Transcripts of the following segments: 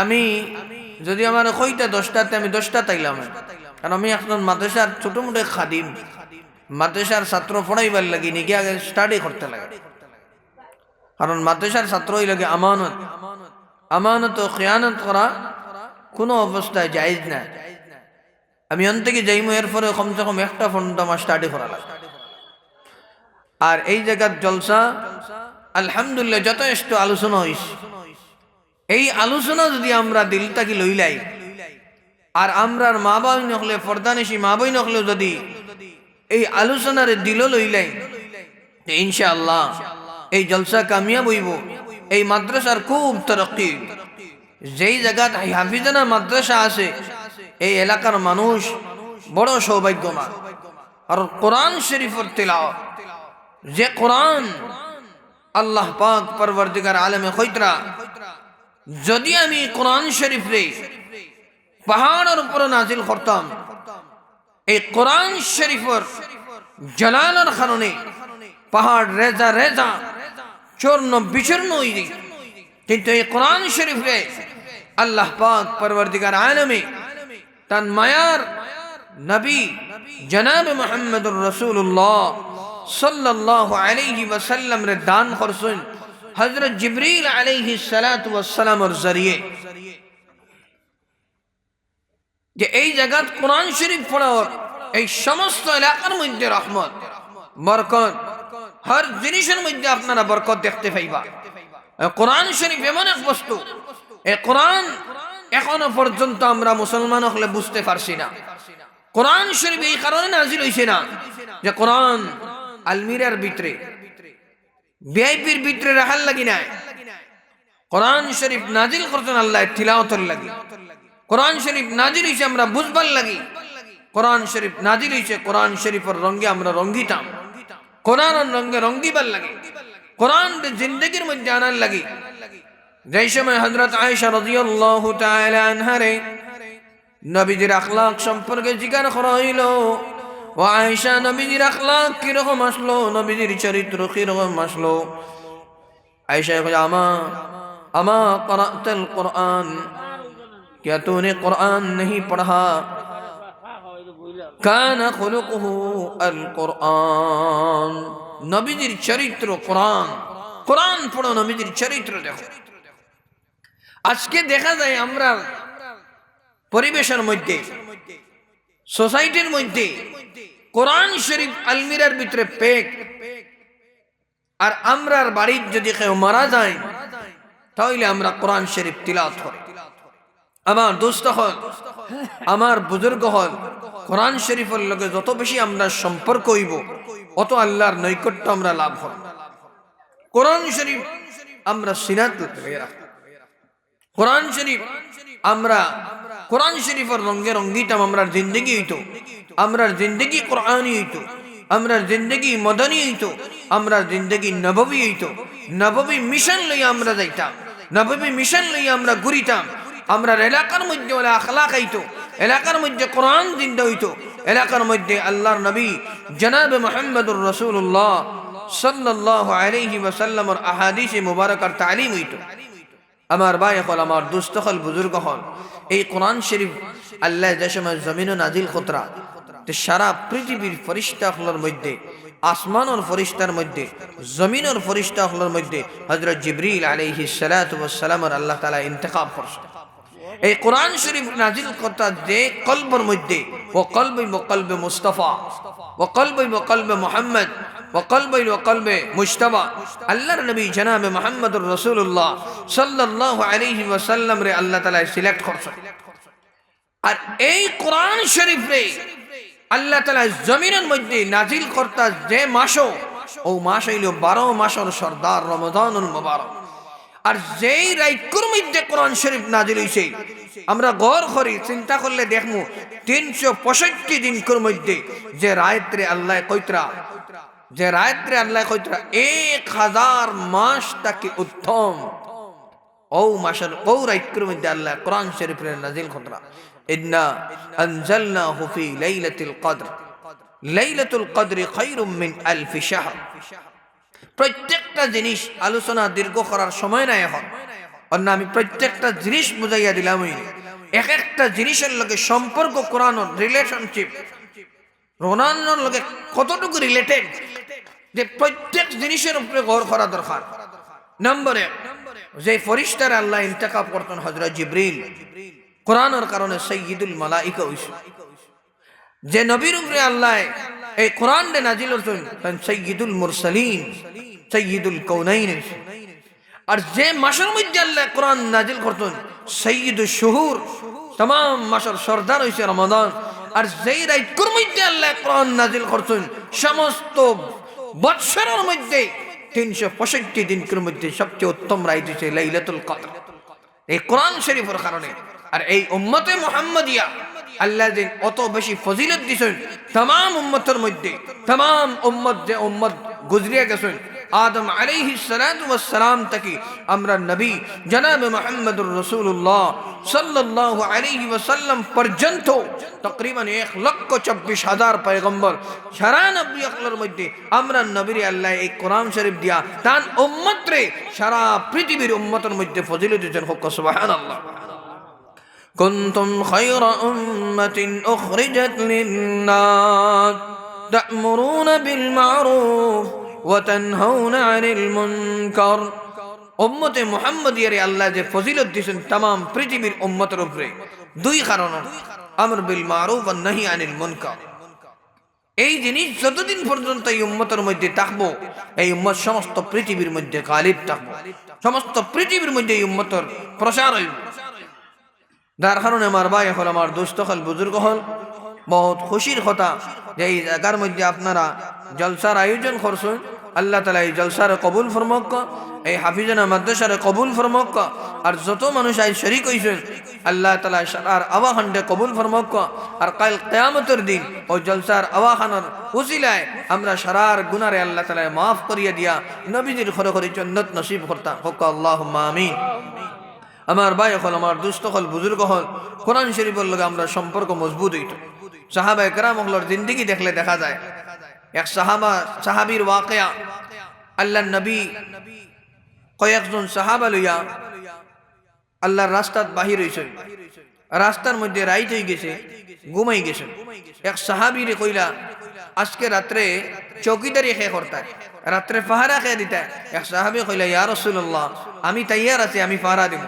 আমি যদি আমার কইটা 10টাতে আমি 10টা তাইলাম, কারণ আমি এখন মাদ্রাসার ছোট মোটো খাদিম, মাদ্রাসার ছাত্র পড়াইবার লাগি নাকি আগে স্টাডি করতে লাগে। কারণ মাদ্রাসার ছাত্র হই লাগে আমানত, আমানত ও খেয়ানত করা কোনো অবস্থায় জায়েজ না। আমি অন্তকে যাইমু এরপরে কমসে কম একটা পর্যন্ত আমার স্টাডি করা লাগে। আর এই জায়গার জলসা আলহামদুলিল্লাহ যথেষ্ট আলোচনা হইছে। এই আলোচনা যদি আমরা দিল থাকি লইলাই, আর আমরার মা বাই নকলে ফরদানেশি মা বই নকলেও যদি এই আলোচনার দিল লইলাই, ইনশাআল্লাহ এই জলসা কামিয়াব হইব। এই মাদ্রাসার খুব তরক্কি। যেই জায়গাত হাফিজানা মাদ্রাসা আছে এই এলাকার মানুষ বড় সৌভাগ্যবান। আর কোরআন শরীফের তিলাওয়াত, যে কোরআন আল্লাহ পাক পরবর্তীকার আলেমে খৈতরা, যদি আমি কোরআন শরীফ রে পাহাড়ের উপরে নাজিল করতাম, এই কোরআন শরীফের জালালের কারণে পাহাড় রেজা রেজা চূর্ণ বিচূর্ণ হয়ে যায়। কিন্তু এই কোরআন শরীফ রে আল্লাহ পাক পরবর্তীকার আলেমে তান মায়ার নবী জনাব মুহাম্মদুর রাসূলুল্লাহ সাল্লাল্লাহু আলাইহি ওয়াসাল্লাম রে দান করছেন হযরত জিবরিল আলাইহিস সালাতু ওয়াস সালামের জরিয়ে। যে এই জায়গাত কোরআন শরীফ পড়ার এই সমস্ত এলাকার মধ্যে রহমত বরকত, হর জিনিসের মধ্যে আপনারা বরকত দেখতে পাইবা। কোরআন শরীফ এমন এক বস্তু, এই কোরআন এখনো পর্যন্ত আমরা মুসলমান হলে বুঝতে পারছি না। কোরআন শরীফ এই কারণে নাজিল হইছে না যে কোরআন আলমিরার ভিতরে ভিআইপির ভিতরে রাখার লাগি না। কোরআন শরীফ নাজিল করছেন আল্লাহ তিলাওয়াতের লাগি। কোরআন শরীফ নাজিল হইছে আমরা বুঝবার লাগি। কোরআন শরীফ নাজিল হইছে কোরআন শরীফের রঙে আমরা রঙ্গিতাম, কোরআনের রঙে রঙ্গিবার লাগে, কোরআন জিন্দগির মধ্যে আনার লাগি। যেই সময় হযরত আয়েশা রাদিয়াল্লাহু তাআলা আনহারে নবীজির আখলাক সম্পর্কে জিজ্ঞাসা করা হইল, ও আয়েশা নবীজির আখলাক কিরকম আসলো, নবীজির চরিত্র কিরকম আসলো? আয়েশা কয় আমা قرأتل कुरान, क्या तूने कुरान नहीं पढ़ा? काना खुलुकुहु अल कुरान। নবীজির চরিত্র কোরআন, কোরআন পড়ো, নবীজির চরিত্র দেখো। আজকে দেখা যায় আমরা পরিবেশের মধ্যে, সোসাইটির মধ্যে কোরআন শরীফ আলমিরার ভিতরে পেক, আর আমরার বাড়ির যদি কেউ মারা যায় তাহলে আমরা কোরআন শরীফ তিলাওয়াত করি। আমার দোস্ত হল, আমার বুজুর্গ হল, কোরআন শরীফের লগে যত বেশি আমরা সম্পর্ক হইব অত আল্লাহর নৈকট্য আমরা লাভ হব। কোরআন শরীফ আমরা সিনাত রাখব, কোরআন শরীফ আমরা কোরআন শরীফের রঙে রঙ্গিতাম। আমরা জিন্দগি হইতো, আমরা জিন্দগি কোরআনই হইতো, আমরা জিন্দগি মদনী হইতো, আমরা জিন্দগি নববী হইতো। নববী মিশন লইয়া আমরা যাইতাম, নববী মিশন লইয়া আমরা ঘুরিতাম। আমরা এলাকার মধ্যে ওলা আখলাক হইতো, এলাকার মধ্যে কোরআন জিন্দা হইতো, এলাকার মধ্যে আল্লাহর নবী জনাব মুহাম্মদুর রাসূলুল্লাহ সাল্লাল্লাহু আলাইহি ওয়াসাল্লামের আহাদিসে মুবারাকার তালিম হইতো। আমার ভাই হল, আমার দোস্ত হল, বুজুর্গ হল, এই কোরআন শরীফ আল্লাহ যে সময় জমিন নাজিল খতরা, তো সারা পৃথিবীর ফরিশতা হলের মধ্যে, আসমানের ফরিশতার মধ্যে, জমিনের ফরিশতা হলের মধ্যে হযরত জিবরিল আলাইহিস সালাতু ওয়াস সালামের আল্লাহ তাআলা ইন্তেখাব করছেন। এই কোরআন শরীফ নাজিল করতে যে কলবের মধ্যে, ও কলবে মুস্তাফা, ও কলবে মুহাম্মদ, ও কলবে মুজতবা, আল্লাহর নবী জনাব মুহাম্মদুর রাসূলুল্লাহ সাল্লাল্লাহু আলাইহি ওয়াসাল্লাম রে আল্লাহ তাআলা সিলেক্ট করছেন। আর এই কোরআন শরীফ রে আল্লাহ তাআলা জমিনের মধ্যে নাজিল করতে যে মাসও, ও মাস হইল 12 মাসের সর্দার রমাদানুল মুবারক। আর যেই রাইকুর মধ্যে কোরআন শরীফ নাজিল হইছে, আমরা গৌর করি, চিন্তা করলে দেখমু 365 দিনকুর মধ্যে যে রায়ত্রে আল্লাহ কইতরা, যে রায়ত্রে আল্লাহ কইতরা 1000 মাস তাকে উত্তম, ও মাসের ও রাইকুর মধ্যে আল্লাহ কোরআন শরীফ নাজিল করতরা। ইন্না আনজালনাহু ফি লাইলাতুল কদর, লাইলাতুল কদরি খায়রুম মিন আলফি শাহর। প্রত্যেকটা জিনিস আলোচনা দীর্ঘ করার সময় নাই এখন, অন্য আমি প্রত্যেকটা জিনিস বুঝাইয়া দিলাম, এক একটা জিনিসের লগে সম্পর্ক, কোরআনের রিলেশনশিপ কোরআনের লগে কতটুকু রিলেটেড, যে প্রত্যেক জিনিসের উপরে গৌর করা দরকার। নম্বর এক, যে ফরিস্তার আল্লাহ ইন্তেখাব করতেন হযরত জিবরিল, কোরআনের কারণে সাইয়্যিদুল মালাইকা হইছে। যে নবীর উপরে আল্লাহ এই কোরআন দে নাজিল করতেন সাইয়্যিদুল মুরসালিন, সাইয়্যিদুল কাউনাইন। আর যে মাসের মধ্যে আল্লাহ কোরআন নাজিল করতেন সাইয়্যিদুশ শুহুর, तमाम মাসের সরদার হইছে রমাদান। আর যেই রাইতের মধ্যে আল্লাহ কোরআন নাজিল করতেন সমস্ত বৎসরের মধ্যে 365 দিনের মধ্যে সবচেয়ে উত্তম রাত হচ্ছে লাইলাতুল কদর, এই কোরআন শরীফের কারণে। আর এই উম্মতে মুহাম্মাদিয়া আল্লাহ যে অত বেশি ফজিলত দিয়েছেন तमाम উম্মতের মধ্যে, तमाम উম্মত যে উম্মত গুজরিয়া গেছেন আদম আলাইহিস সালাতু ওয়াস সালাম থেকে আমরা নবী জনাব মুহাম্মদুর রাসূলুল্লাহ সাল্লাল্লাহু আলাইহি ওয়াসাল্লাম পর্যন্ত তকরিবান 1,24,000 পয়গম্বর সারা নবী আকলের মধ্যে আমরা নবীর আল্লাহ এই কোরআন শরীফ দিয়া তান উম্মতরে সারা পৃথিবীর উম্মতের মধ্যে ফজিলত দিয়েছেন। সুবহানাল্লাহ। কুনতুম খায়রা উম্মাতিন উখরিজাত লিন-নাস তা'মুরুনা বিল মা'রুফ ওয়া তানহাউনা আনিল মুনকার। উম্মতে মুহাম্মদিয়ার আল্লাহ যে ফজিলত দিয়েছেন तमाम পৃথিবীর উম্মতের উপরে দুই কারণ, আমর বিল মা'রুফ ওয়া নাহি আনিল মুনকার। এই জিনিস যতদিন পর্যন্ত এই উম্মতের মধ্যে থাকবো এই উম্মত সমস্ত পৃথিবীর মধ্যে গালিব থাকবো, সমস্ত পৃথিবীর মধ্যে এই উম্মতের প্রসার হইব। যার কারণে আমার ভাই হল, আমার দোস্ত হল, বুজুর্গ হল, বহুত খুশির কথা যে এই জায়গার মধ্যে আপনারা জলসার আয়োজন করছেন। আল্লাহ তাআলা এই জলসার কবুল ফরমাক, এই হাফিজানা মাদ্রাসার কবুল ফরমাক। আর যত মানুষ আজ শরীক হইছেন আল্লাহ তাআলা সারার আওয়াখানটা কবুল ফরমাক। আর কাল কিয়ামতের দিন ওই জলসার আওয়াখানার উসিলায় আমরা সারার গুনারে আল্লাহ তাআলা মাফ করিয়া দিয়া নবীজির ঘরে ঘরে জান্নাত নসিব করতা হোক, আল্লাহুম্মা আমিন। আমার ভাই হল, আমার দুস্থ হল, বুজুর্গ হল, কোরআন শরীফের লগে আমরা সম্পর্ক মজবুত হইত। সাহাবায়ে কেরাম হলর জিন্দেগি দেখলে দেখা যায় এক সাহাবীর ওয়াকিয়া, আল্লাহর নবী কয়েকজন সাহাবা লইয়া আল্লাহর রাস্তাত বাহির হইছেন। রাস্তার মধ্যে রাইত হয়ে গেছে, ঘুমাই গেছেন। এক সাহাবীরে কইলা আজকে রাত্রে চৌকিদারি খেয়ে করতা, রাত্রে পাহারা খেয়ে দিতা। এক সাহাবী কইলা ইয়া রাসূলুল্লাহ আমি তৈয়ার আছি, আমি পাহারা দিব।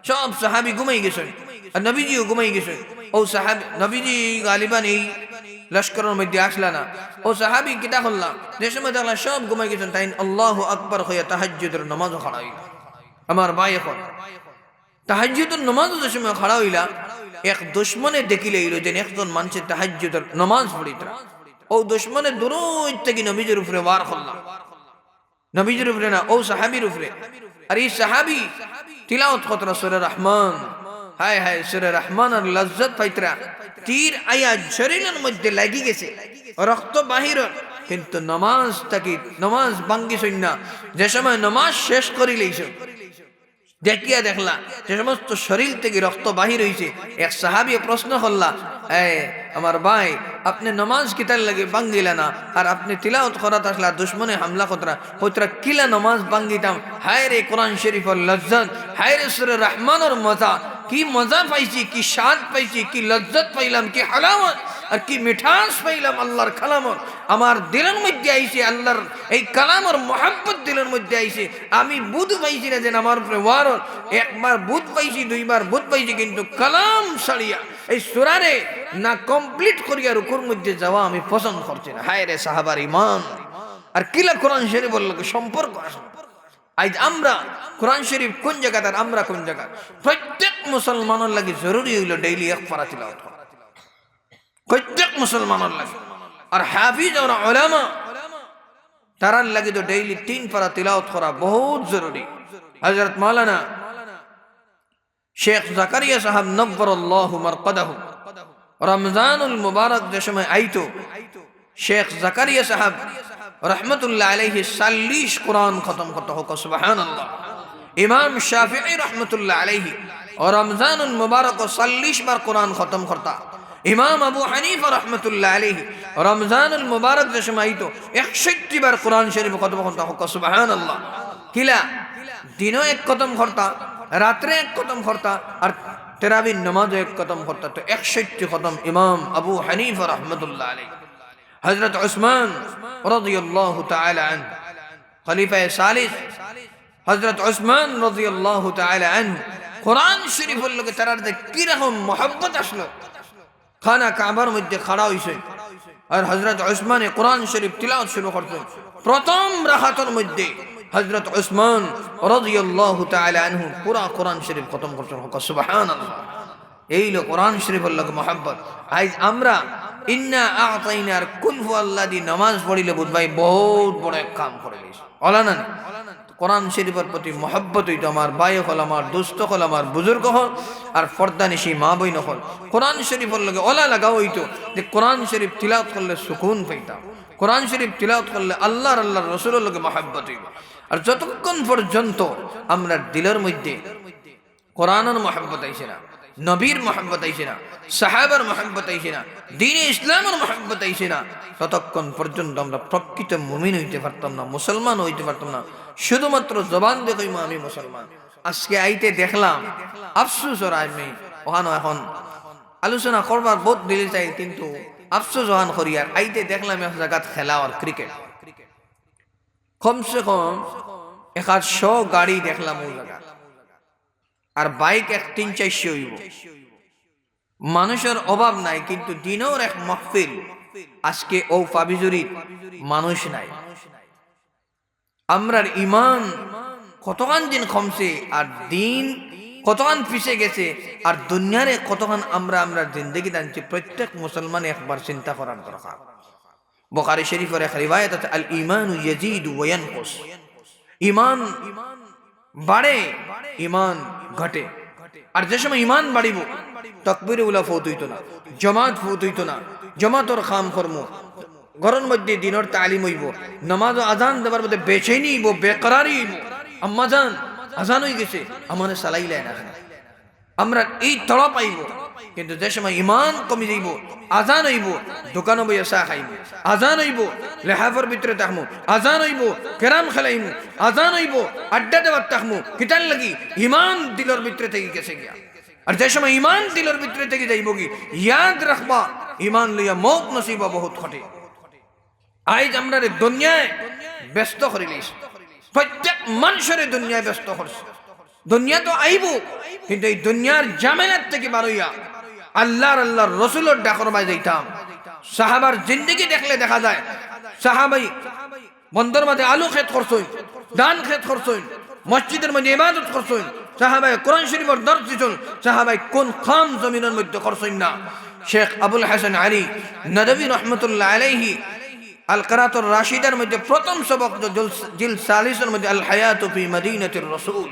সব সাহাবী ঘুমাই গেছেন আর নবীজিও ঘুমাই গেছেন। ও সাহাবী নবীজি গালিবান এই লস্করের মধ্যে আসলা না। ও সাহাবী কিতা করলাম, যে সময় দেখলাম সব ঘুমাই গেছেন তাই আল্লাহু আকবার হইয়া তাহাজ্জুদের নামাজ খাড়া হইলা। আমার ভাই এখন তাহাজ্জুদের নামাজ যে সময় খাড়া হইলা, এক দুশমনে দেখিলে এলো যে একজন মানুষের তাহাজ্জুদের নামাজ পড়িতরা। ও দুশমনের দূর থেকে নবীজির উপরে ওয়ার করলাম, নবীজির উপরে না, ও সাহাবীর উপরে। আর এই সাহাবী তিলাওয়াত করতরা সূরা রহমান, হায় হায় সূরা রহমানের লজ্জত পাইতরা। তীর আয়া শরীরের মধ্যে লাগি গেছে, রক্ত বাহির, কিন্তু নামাজ থাকি নামাজ ভাঙ্গিছই না। যে সময় নামাজ শেষ করি লইছ দেখিয়া দেখলা যে সমস্ত শরীর থেকে রক্ত বাহির হইছে। এক সাহাবী প্রশ্ন করলা, আমার ভাই আপনি নামাজ কিতার লাগে ভাঙ্গিলা না, আর আপনি তিলাওয়াত করাত আসলা দুশমনে হামলা কতরা হইতরা কিলা নামাজ ভাঙ্গিতাম। হায় রে কোরআন শরীফের লজ্জত, হায় রে সূরা রহমানের মজা, কি মজা পাইছি, কি স্বাদ পাইছি, কি লজ্জত পাইলাম, কি হালাওয়াত আর কি মিঠাস পাইলাম আল্লাহর কালামর। আমার দিলের মধ্যে আইছে আল্লাহর এই কালামর মোহাব্বত দিলের মধ্যে আইছে। আমি বুধ পাইছি না যে আমার উপরে ওয়ার, একবার বুধ পাইছি, দুইবার বুধ পাইছি, কিন্তু কালাম ছাড়িয়া এই সূরারে না কমপ্লিট করিয়া রুকুর মধ্যে যাওয়া আমি পছন্দ করছি না। হায় রে সাহাবার ঈমান আর কিলা কোরআন শরীফের লগে সম্পর্ক আছে। আজ আমরা কোরআন শরীফ কোন জায়গাতে আর আমরা কোন জায়গায়, প্রত্যেক মুসলমানের লাগে জরুরি হইল ডেইলি এক পারা তিলাওয়াত করা, প্রত্যেক মুসলমানের লাগে। আর হাফিজ আর উলামা তারার লাগে তো ডেইলি 3 পারা তিলাওয়াত করা বহুত জরুরি। হযরত মাওলানা শেখ জাকারিয়া সাহেব নব্বরাল্লাহু মারকাদাহু রমজানুল মুবারক যে সময় আইতো, শেখ জাকারিয়া সাহেব রহমতুল্লাহ আলাইহি 40 কোরআন খতম করতে হোক, সুবহানাল্লাহ। ইমাম শাফিঈ রহমতুল্লাহ আলাইহি রমজানুল মুবারক 40 বার কোরআন খতম করতা। ইমাম আবু হানিফা রহমতুল্লাহ আলাইহি রমজানুল মুবারক যে সময় আইতো 61 বার কোরআন শরীফ খতম করতে হোক, সুবহানাল্লাহ। কিলা দিনও এক খতম করতা, রাত্রে এক খতম করতা আর তেরাবির নামাজে এক খতম করতা। তো 61 খতম ইমাম আবু হানিফা রহমতুল্লাহ আলাইহি। হযরত উসমান রাদিয়াল্লাহু তাআলা আনহু খলিফা সালিস হযরত উসমান রাদিয়াল্লাহু তাআলা আনহু কোরআন শরীফের লগে তার কি রকম মোহাব্বত আসলো। খানা কাবার মধ্যে খাড়া হইছে আর হযরত উসমানে কোরআন শরীফ তিলাওয়াত শুরু করতেন। প্রথম রাকাতের মধ্যে হযরত উসমান রাদিয়াল্লাহু তাআলা আনহু পুরা কোরআন শরীফ খতম করতেন। সুবহানাল্লাহ। এই লো কোরআন শরীফের লগে মোহাব্বত। আজ আমরা ইন্না আ'তাইনার কুল হুয়াল্লাযী নামাজ পড়িলে বুঝবাই বহুত বড় এক কাম করে লইছে। ওলানা কোরআন শরীফের প্রতি মোহাব্বত হইতো আমার ভাই হল, আমার দোস্ত হল, আমার বুজুর্গ হল, আর পর্দানিশী মা বইন হল। কোরআন শরীফের লগে ওলা লাগা হইতো যে কোরআন শরীফ তিলাওয়াত করলে সুকুন পাইতাম, কোরআন শরীফ তিলাওয়াত করলে আল্লাহর রাসূলের লগে মোহাব্বত হইব। আর যতক্ষণ পর্যন্ত আমরা দিলের মধ্যে কোরআনের মোহাব্বত আইছে না, নবীর মোহাব্বত আইছে না, সাহাবার মোহাব্বত আইছে না, দ্বীনে ইসলামের মোহাব্বত আইছে না, ততক্ষণ পর্যন্ত আমরা প্রকৃত মুমিন হইতে পারতাম না, মুসলমান হইতে পারতাম না। শুধুমাত্র জবান দিয়ে কইমা আমি মুসলমান। আজকে আইতে দেখলাম আফসোস ওর আমি ওখানে এখন আলোচনা করবার বহুত দিলে চাই, কিন্তু আফসোস ওখান করি আর আইতে দেখলাম এক জায়গাত খেলা আর ক্রিকেট কমসে কম 100 গাড়ি দেখলাম ওই জায়গা, আর বাইক 3-400 হইব। মানুষের অভাব নাই, কিন্তু দিনের এক মাহফিল আজকে ও পাবিজুরি মানুষ নাই। আমরার ইমান কতখান দিন কমছে আর দিন কতখান পিছিয়ে গেছে, আর দুনিয়ারে কতখান আমরা জিন্দগি দানছি। প্রত্যেক মুসলমান একবার চিন্তা করার দরকার। বুখারী শরীফের এক রিওয়ায়াত আছে, আল ঈমানু ইয়াজিদু ওয়া ইয়ানকুস। ঈমান বাড়ে, ঈমান ঘটে। আর যে সময় ঈমান বাড়িব তাকবীরে উলা ফৌত হইতো না, জামাত ফৌত হইতো না, জামাতর খাম কর্ম ঘরের মধ্যে দিনের তালিম হইব, নামাজ ও আজান দেবার মধ্যে বেচৈনি হইব, বেকরারি হইব। আম্মা জান আজান হয়ে গেছে, আমাদের সালাইলাই না, আমরা এই তড়া পাইব। কিন্তু যে সময় ইমান কমে যাইব, আজান হইব, দোকানে বইয়া চা খাইব, আজান হইব, লেহাফের ভিতরে থাকমু, আজান হইব, কেরাম খেলাইমু, আজান হইব, আড্ডা দেওয়ার থাকমু। কিতার লাগি ইমান দিলের ভিতরে থেকে গেছে গিয়া। আর যে সময় ইমান দিলের ভিতরে থেকে যাইব কি, ইয়াদ রাখবা ইমান লইয়া মৌত নসিবা বহুত ঘটে। আজ আমরা দুনিয়ায় ব্যস্ত করে লইছি, প্রত্যেক মানুষের দুনিয়ায় ব্যস্ত করছে। দুনিয়া তো আইব, কিন্তু এই দুনিয়ার জামেলার থেকে বারইয়া আল্লাহর রসুলের ডাকর বাই যাইতাম। সাহাবার জিন্দেগি দেখলে দেখা যায়, সাহাবাই বন্দর মধ্যে আলু খেত করছেন, ধান খেত করছেন, মসজিদের মধ্যে ইবাদত করছেন, সাহাবাই কোরআন শরীফের দর্শ দিছেন, সাহাবাই কোন খাম জমিনের মধ্যে করছেন না। শেখ আবুল হাসান আলী নদভী রহমতুল্লাহ আলাইহি আল কারাতুর রাশিদার মধ্যে প্রথম সবক জিল 40 মধ্যে আল হায়াতু ফি মদিনাতির রাসূল